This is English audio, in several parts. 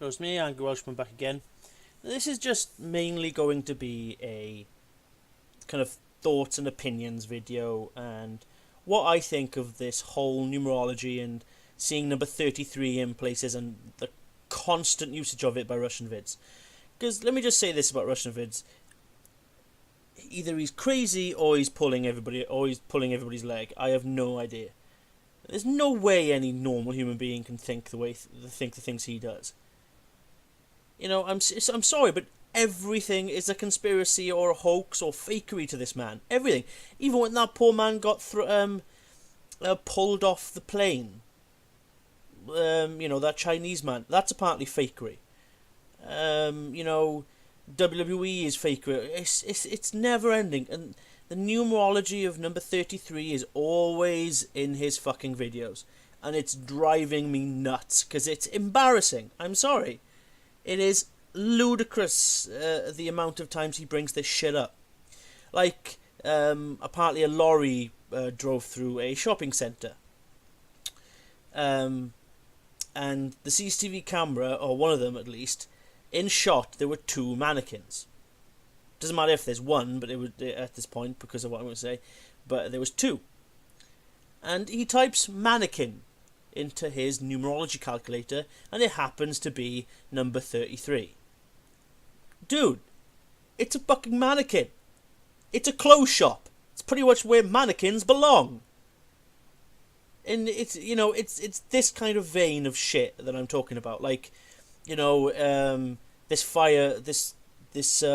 So it's me, Andrew Welshman, back again. This is just mainly going to be a kind of thoughts and opinions video, and what I think of this whole numerology and seeing number 33 in places and the constant usage of it by Russianvids. Because let me just say this about Russianvids: either he's crazy or he's pulling everybody's leg. I have no idea. There's no way any normal human being can think the things he does. You know, I'm sorry, but everything is a conspiracy or a hoax or fakery to this man. Everything. Even when that poor man got pulled off the plane. That Chinese man. That's apparently fakery. WWE is fakery. It's never ending. And the numerology of number 33 is always in his fucking videos. And it's driving me nuts. Because it's embarrassing. I'm sorry. It is ludicrous, the amount of times he brings this shit up. Like, apparently a lorry drove through a shopping centre. And the CCTV camera, or one of them at least, in shot there were two mannequins. Doesn't matter if there's one, but it was at this point, because of what I'm going to say, but there was two. And he types mannequin into his numerology calculator, and it happens to be number 33. Dude, it's a fucking mannequin. It's a clothes shop. It's pretty much where mannequins belong. And it's this kind of vein of shit that I'm talking about. Like, this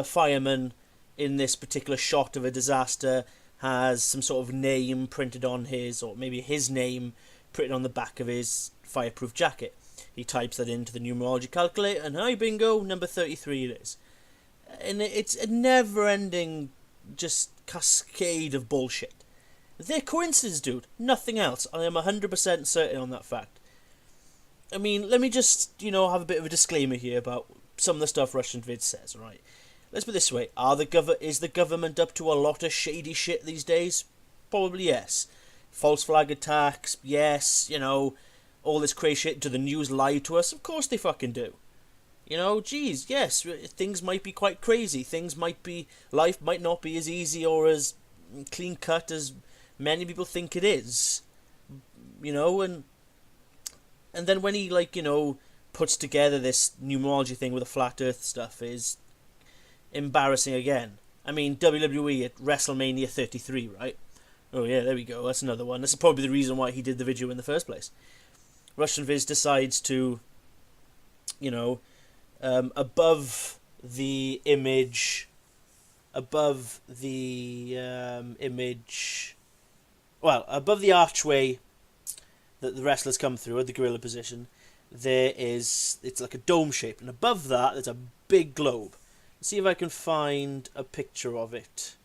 fireman in this particular shot of a disaster has some sort of name printed on his, or maybe his name printed on the back of his fireproof jacket. He types that into the numerology calculator, and hi, bingo, number 33 it is. And it's a never-ending just cascade of bullshit. They're coincidences, dude. Nothing else. I am 100% certain on that fact. I mean, let me just, have a bit of a disclaimer here about some of the stuff Russianvids says, right? Let's put it this way. Is the government up to a lot of shady shit these days? Probably yes. False flag attacks, yes, all this crazy shit. Do the news lie to us? Of course they fucking do. Geez, yes, things might be quite crazy. Life might not be as easy or as clean cut as many people think it is. And then when he, puts together this numerology thing with the flat earth stuff is embarrassing again. I mean, WWE at WrestleMania 33, right? Oh yeah, there we go. That's another one. This is probably the reason why he did the video in the first place. Russianvids decides to, above the image, above the archway that the wrestlers come through at the gorilla position, it's like a dome shape, and above that there's a big globe. Let's see if I can find a picture of it.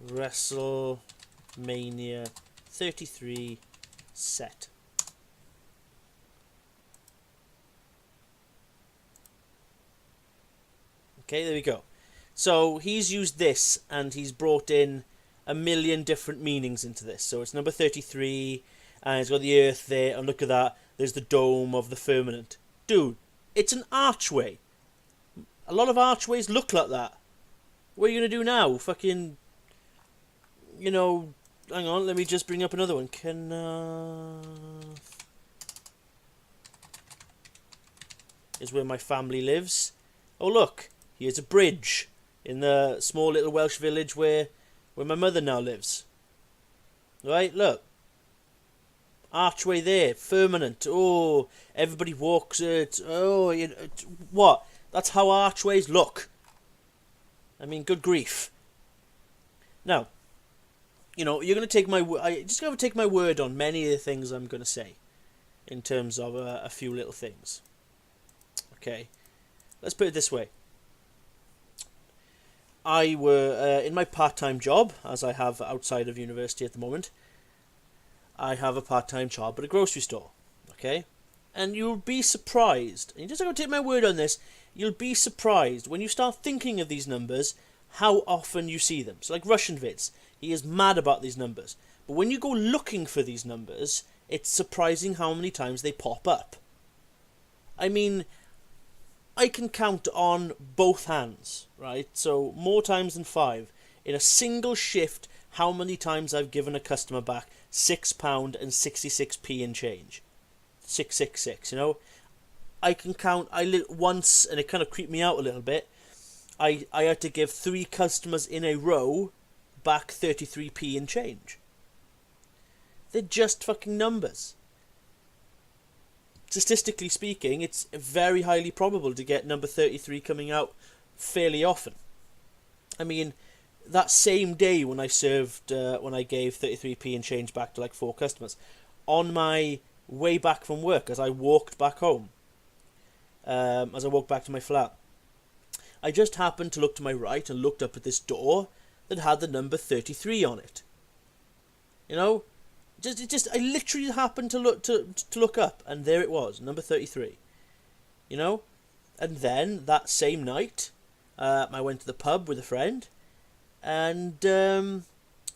WrestleMania 33 set. Okay, there we go. So he's used this, and he's brought in a million different meanings into this. So it's number 33, and it's got the earth there, and look at that, there's the dome of the firmament. Dude, it's an archway. A lot of archways look like that. What are you going to do now? Fucking, hang on, let me just bring up another one. Is where my family lives. Oh look, here's a bridge in the small little Welsh village where my mother now lives. Right, look. Archway there, firmament. Oh, everybody walks it. Oh, what? That's how archways look. I mean, good grief. Now, you're going to take my word on many of the things I'm going to say, in terms of a few little things. Okay, let's put it this way. I were in my part-time job, as I have outside of university at the moment. I have a part-time job at a grocery store, okay? And you'll be surprised, and you just have to take my word on this, you'll be surprised when you start thinking of these numbers, how often you see them. So like Russianvids, he is mad about these numbers. But when you go looking for these numbers, it's surprising how many times they pop up. I mean, I can count on both hands, right? So more times than 5. In a single shift, how many times I've given a customer back £6 and 66p in change. 666, you know? I can count, once, and it kind of creeped me out a little bit, I had to give 3 customers in a row back 33p in change. They're just fucking numbers. Statistically speaking, it's very highly probable to get number 33 coming out fairly often. I mean, that same day when I gave 33p in change back to like 4 customers, on my way back from work, as I walked back home, as I walked back to my flat, I just happened to look to my right and looked up at this door that had the number 33 on it. You know, I literally happened to look up, and there it was, number 33. You know, and then that same night, I went to the pub with a friend, and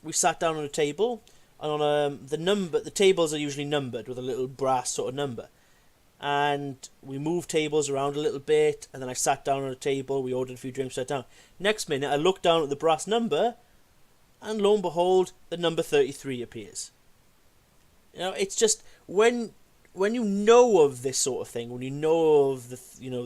we sat down on a table, and on the tables are usually numbered with a little brass sort of number. And we moved tables around a little bit, and then I sat down on a table, we ordered a few drinks, sat down. Next minute, I looked down at the brass number, and lo and behold, the number 33 appears. You know, it's just, when you know of this sort of thing, when you know of the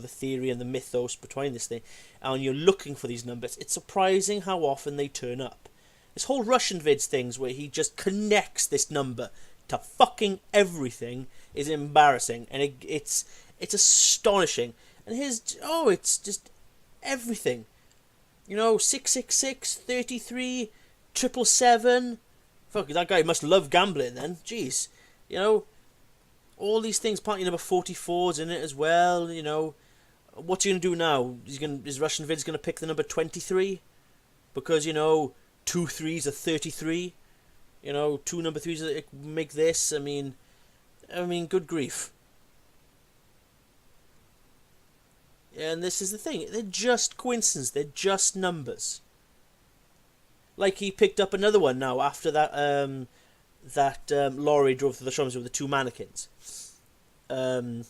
theory and the mythos behind this thing, and you're looking for these numbers, it's surprising how often they turn up. This whole Russianvids things where he just connects this number to fucking everything is embarrassing, and it's astonishing. And it's just everything. You know, 666, 33, 777. Fuck, that guy must love gambling then. Jeez. You know, all these things, party number 44's in it as well, you know. What's he going to do now? Is Russianvids going to pick the number 23? Because, you know, 2 3s are 33. You know, 2 number 3s make this. I mean, good grief. And this is the thing. They're just coincidence. They're just numbers. Like he picked up another one now after that lorry drove through the showrooms with the 2 mannequins. There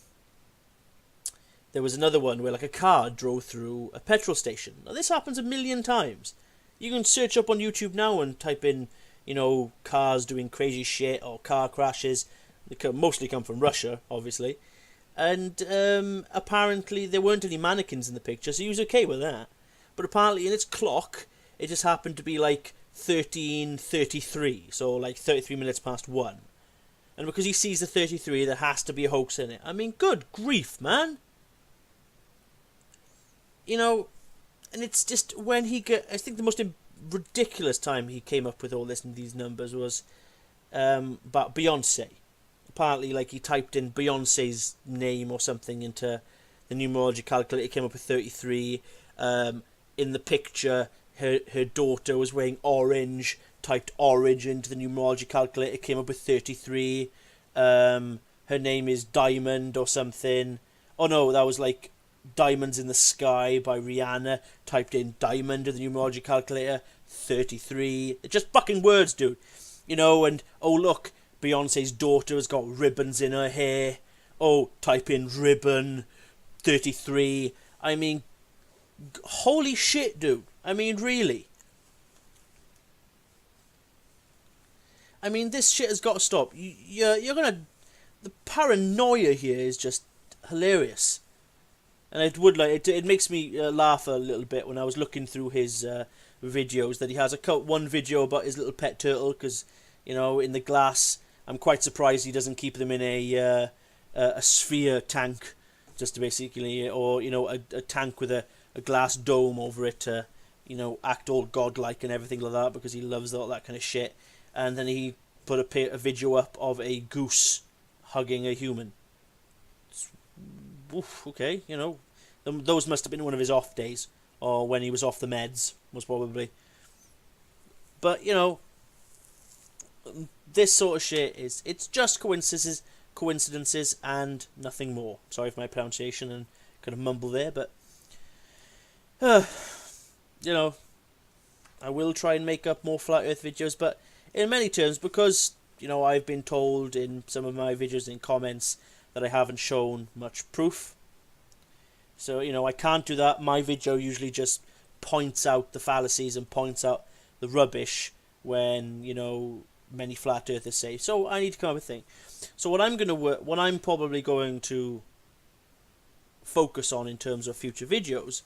was another one where like a car drove through a petrol station. Now this happens a million times. You can search up on YouTube now and type in, you know, cars doing crazy shit or car crashes. They mostly come from Russia, obviously. And apparently there weren't any mannequins in the picture, so he was okay with that. But apparently in its clock, it just happened to be like 13:33, so like 33 minutes past 1. And because he sees the 33, there has to be a hoax in it. I mean, good grief, man. You know, and it's just when I think the most ridiculous time he came up with all these numbers was about Beyonce. Apparently, like, he typed in Beyonce's name or something into the numerology calculator, it came up with 33. In the picture, her daughter was wearing orange, typed orange into the numerology calculator, it came up with 33. Her name is Diamond or something. Oh no, that was like Diamonds in the Sky by Rihanna, typed in Diamond in the numerology calculator, 33. They're just fucking words, dude. You know, and oh look, Beyonce's daughter has got ribbons in her hair. Oh, type in ribbon, 33. I mean, holy shit, dude. I mean, really. I mean, this shit has got to stop. You're gonna... The paranoia here is just hilarious. And it makes me laugh a little bit when I was looking through his videos, that he has one video about his little pet turtle, because, you know, in the glass... I'm quite surprised he doesn't keep them in a sphere tank, just to basically, or, you know, a tank with a glass dome over it to, you know, act all godlike and everything like that, because he loves all that kind of shit. And then he put a video up of a goose hugging a human. Oof, okay, you know, those must have been one of his off days, or when he was off the meds, most probably. But, you know, this sort of shit it's just coincidences and nothing more. Sorry for my pronunciation and kind of mumble there, but you know, I will try and make up more flat earth videos, but in many terms, because, you know, I've been told in some of my videos in comments that I haven't shown much proof. So, you know, I can't do that. My video usually just points out the fallacies and points out the rubbish when, you know, many flat earthers say. So I need to come up with a thing. So what I'm probably going to focus on in terms of future videos,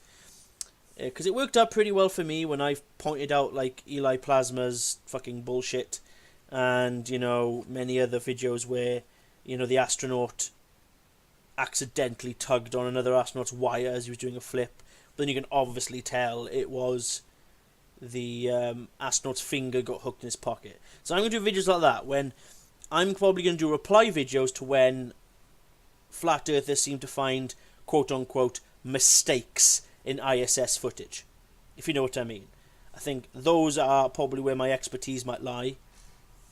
because it worked out pretty well for me when I pointed out like Eli Plasma's fucking bullshit, and, you know, many other videos where, you know, the astronaut accidentally tugged on another astronaut's wire as he was doing a flip. But then you can obviously tell it was the astronaut's finger got hooked in his pocket. So I'm going to do videos like that, when I'm probably going to do reply videos to when flat earthers seem to find quote-unquote mistakes in ISS footage, if you know what I mean. I think those are probably where my expertise might lie,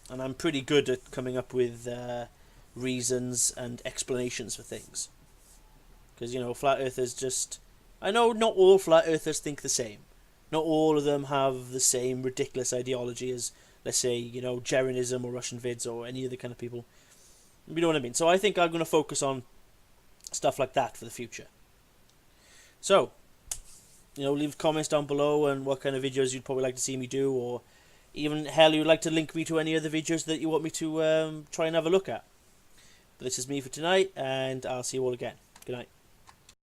and I'm pretty good at coming up with reasons and explanations for things. Because, you know, flat earthers just... I know not all flat earthers think the same. Not all of them have the same ridiculous ideology as, let's say, you know, Jeranism or Russianvids or any other kind of people. You know what I mean? So I think I'm going to focus on stuff like that for the future. So, you know, leave comments down below and what kind of videos you'd probably like to see me do, or even, hell, you'd like to link me to any other videos that you want me to try and have a look at. But this is me for tonight, and I'll see you all again. Good night.